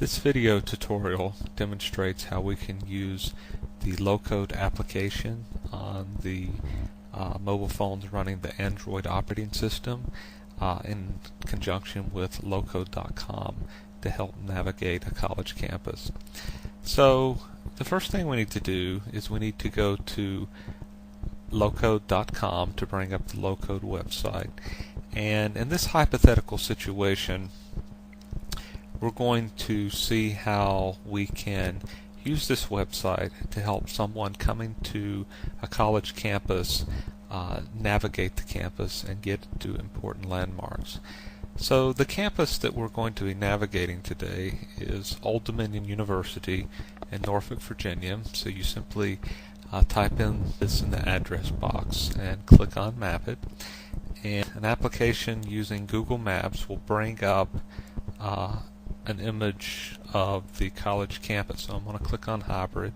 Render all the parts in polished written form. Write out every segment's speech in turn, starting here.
This video tutorial demonstrates how we can use the Locode application on the mobile phones running the Android operating system in conjunction with Locode.com to help navigate a college campus. So the first thing we need to do is we need to go to Locode.com to bring up the Locode website. And in this hypothetical situation, we're going to see how we can use this website to help someone coming to a college campus navigate the campus and get to important landmarks. So the campus that we're going to be navigating today is Old Dominion University in Norfolk, Virginia. So you simply type in this in the address box and click on Map It. And an application using Google Maps will bring up an image of the college campus. So I'm going to click on Hybrid,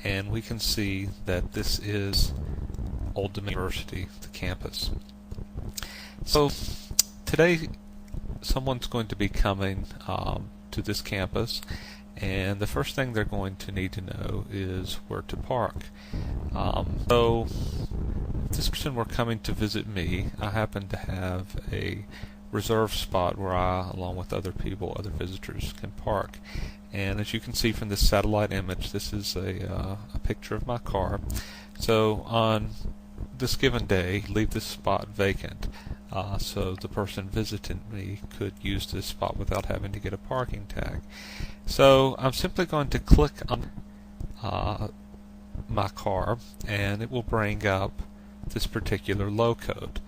and we can see that this is Old Dominion University, the campus. So today someone's going to be coming to this campus, and the first thing they're going to need to know is where to park. So if this person were coming to visit me, I happen to have a reserved spot where I, along with other people, other visitors, can park. And as you can see from this satellite image, this is a picture of my car. So on this given day, leave this spot vacant so the person visiting me could use this spot without having to get a parking tag. So I'm simply going to click on my car, and it will bring up this particular low code.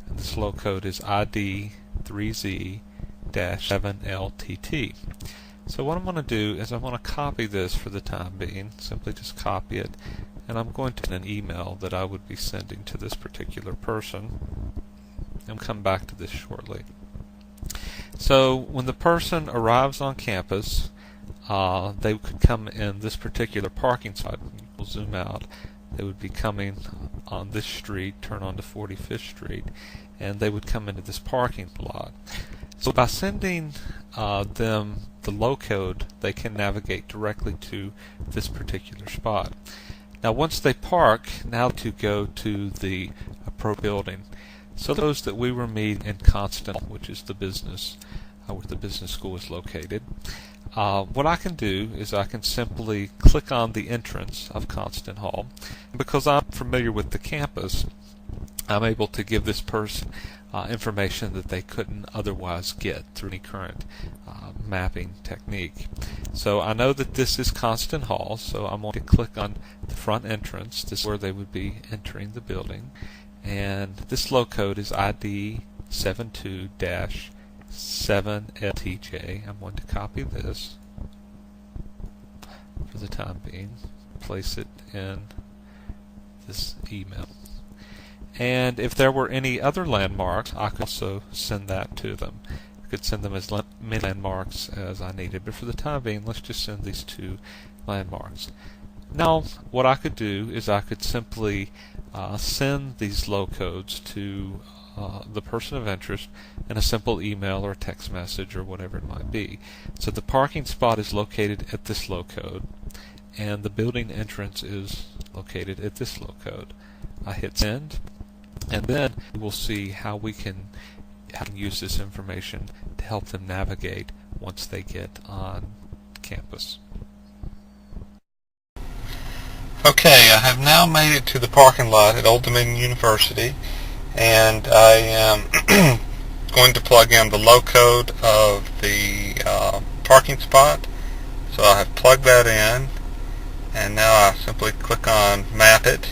And this low code is ID 3Z-7LTT. So what I'm going to do is I'm going to copy this for the time being. Simply just copy it, and I'm going to an email that I would be sending to this particular person. And come back to this shortly. So when the person arrives on campus, they could come in this particular parking spot. We'll zoom out. They would be coming on this street, turn onto 45th Street, and they would come into this parking lot. So by sending them the low code, they can navigate directly to this particular spot. Now once they park, now to go to the appropriate building. So those that we were meeting in Constant, which is the business, where the business school is located, what I can do is I can simply click on the entrance of Constant Hall. Because I'm familiar with the campus, I'm able to give this person information that they couldn't otherwise get through any current mapping technique. So I know that this is Constant Hall, so I'm going to click on the front entrance. This is where they would be entering the building. And this low code is ID 72-7LTJ. I'm going to copy this for the time being, place it in this email. And if there were any other landmarks, I could also send that to them. I could send them as many landmarks as I needed, but for the time being, let's just send these two landmarks. Now, what I could do is I could simply send these low codes to the person of interest in a simple email or text message or whatever it might be. So the parking spot is located at this low code, and the building entrance is located at this low code. I hit send, and then we'll see how we can use this information to help them navigate once they get on campus. Okay, I have now made it to the parking lot at Old Dominion University, and I am going to plug in the low code of the parking spot. So I have plugged that in, and now I simply click on Map It,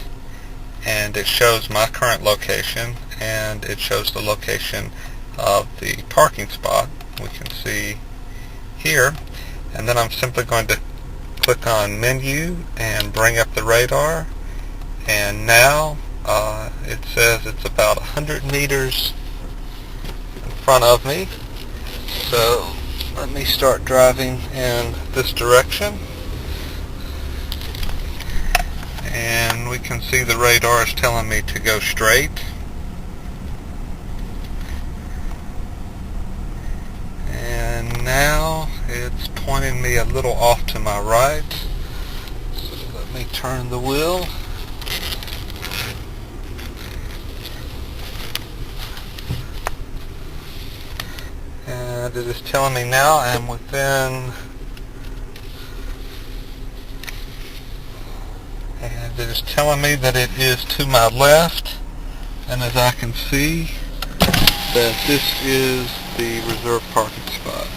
and it shows my current location, and it shows the location of the parking spot. We can see here, and then I'm simply going to click on Menu and bring up the radar, and now it says it's about 100 meters in front of me. So let me start driving in this direction, and we can see the radar is telling me to go straight. And now is it's pointing me a little off to my right. So let me turn the wheel. And it is telling me now I am within, and it is telling me that it is to my left, and as I can see that this is the reserved parking spot.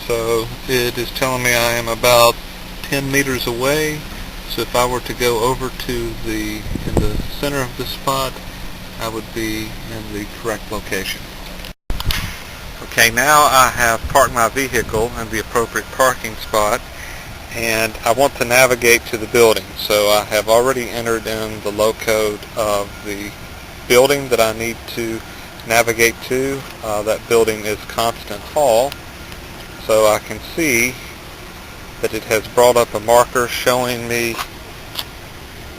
So it is telling me I am about 10 meters away, so if I were to go over to in the center of the spot, I would be in the correct location. Okay, now I have parked my vehicle in the appropriate parking spot, and I want to navigate to the building. So I have already entered in the Locode of the building that I need to navigate to. That building is Constant Hall. So I can see that it has brought up a marker showing me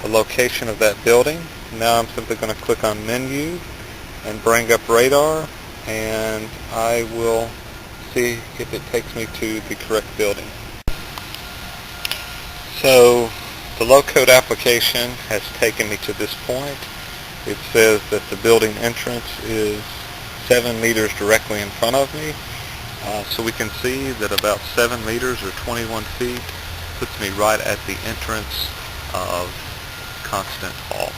the location of that building. Now I'm simply going to click on Menu and bring up Radar, and I will see if it takes me to the correct building. So the Locode application has taken me to this point. It says that the building entrance is 7 meters directly in front of me. So we can see that about 7 meters or 21 feet puts me right at the entrance of Constant Hall.